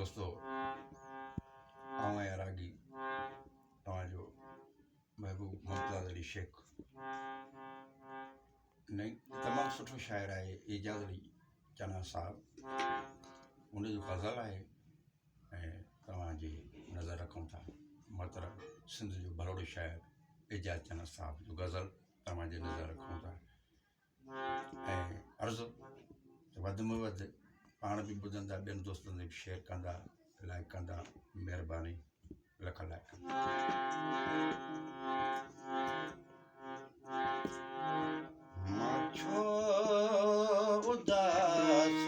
दोस्तों आवां रागी तव्हांजो महबूब मुमताज़ अली शेख नहीं तमामु सुठो शाइर आहे एजाज़ अली चना साहब उनजो ग़ज़ल आहे ऐं तव्हांजे नज़र रखूं था मोहतरम सिंध जो भरोड़ो शाइर एजाज़ चना साहब जो ग़ज़ल तव्हांजे नज़र रखूं था ऐं अर्ज़ु वधि में वधि पाण बि ॿुधंदा ॿियनि दोस्तनि खे बि शेयर कंदा लाइक कंदा महिरबानी लख लाइक मां छो उदास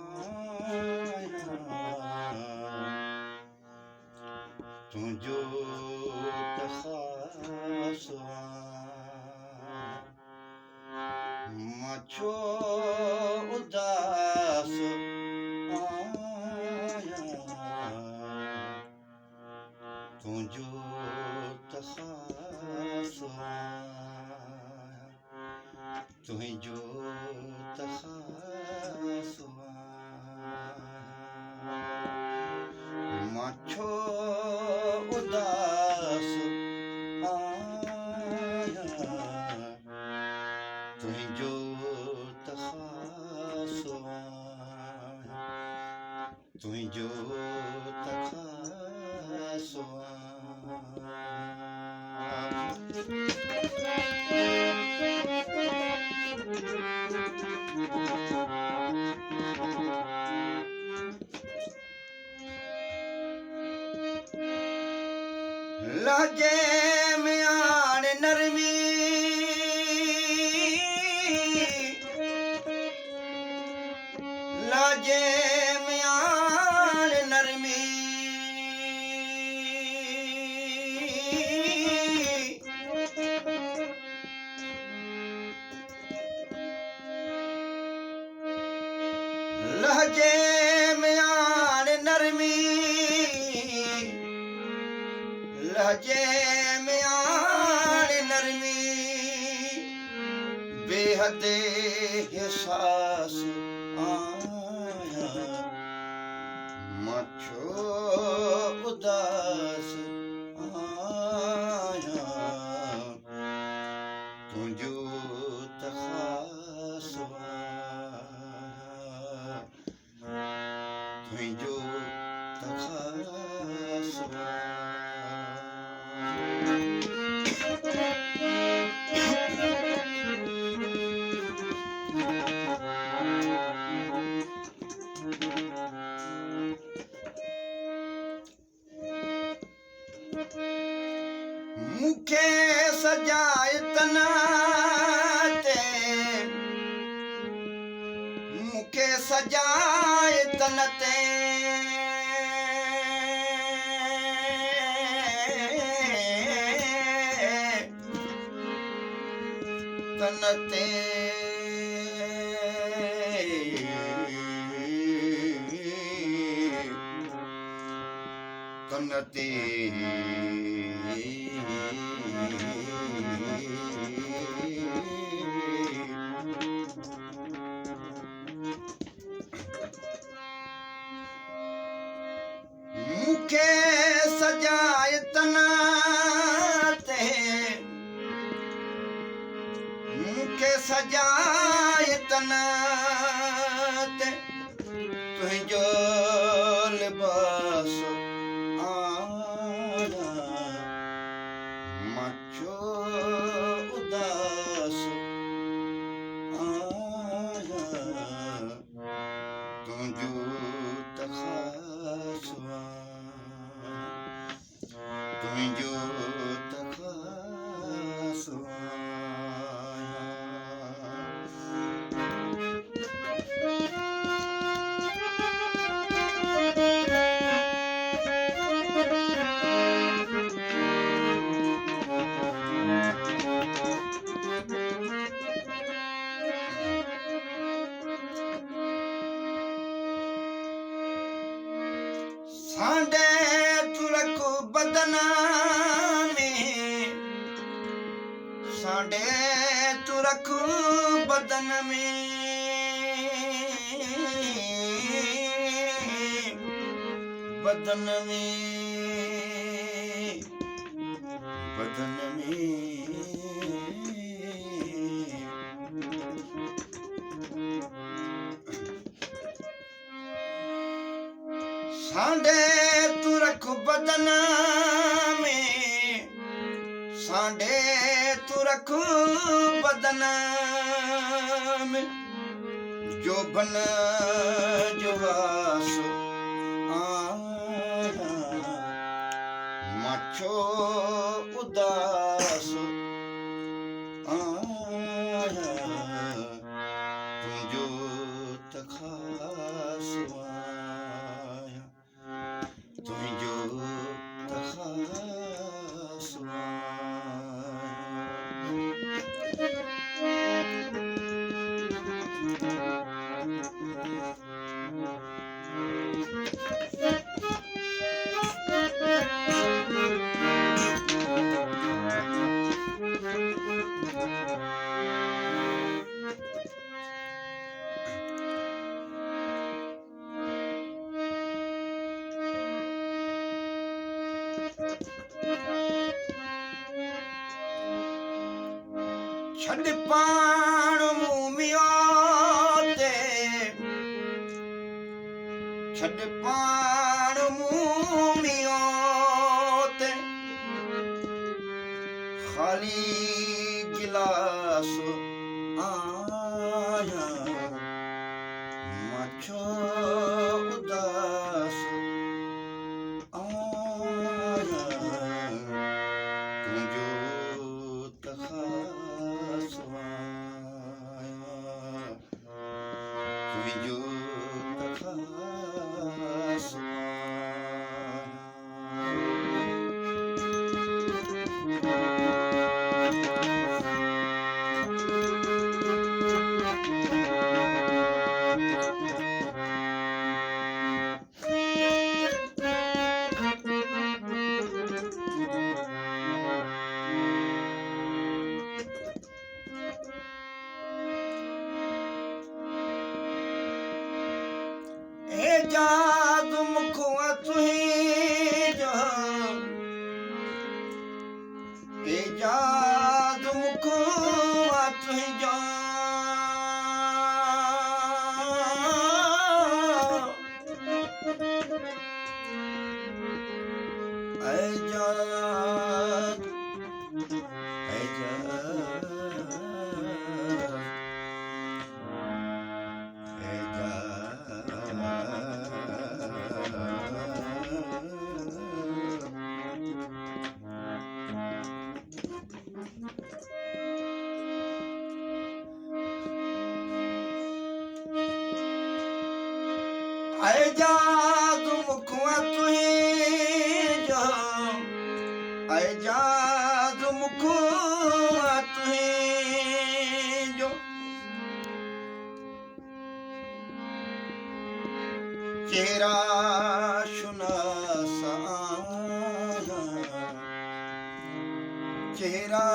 आहियां तुंहिंजो त ख़ासि आहियां मां छो उदास तुंहिंजो त ख़ासि आहियां तुंहिंजो त ख़ासि आहियां मां छो उदास आहियां तुंहिंजो त ख़ासि आहियां तुंहिंजो त ख़ासि लहजे में आण नरमी लहजे में आण नरमी लहजे में आण नरमी लहजे में आण नरमी बेहद एहसास आहियां मां छो उदास आहियां तुंहिंजो त ख़ासि आहियां तुंहिंजो त ख़ासि मूंखे सजाए तना ते मूंखे सजाए तन ते तन ते तन ते मूंखे सजाए तना ते मूंखे सजाए तना ते तुंहिंजो लिबास आहियां मां छो उदास आहियां तुंहिंजो त ख़ासि आहियां तुंहिंजो त ख़ासि सांडे तुरक बदना में सांडे तुरक बदन में बदन में सांडे तू रख बदन में, सांडे तू रख बदन में, जो बन जो वास आया मच्छो उदास आया तुझो तखास आया तुझो तखास छड़ पाण मूमियो ते, छड़ पाण मूमियो ते, खाली गिलास आया मच्छो उदास आया तुझो तखास आया तुझो तखास एजाज मुखवा तुहिंजो, एजाज मुखवा तुहिंजो, एजाज एजाज मुखवा तुहिंजो, एजाज मुखवा तुहिंजो, चेहरा शुनास आया, चेहरा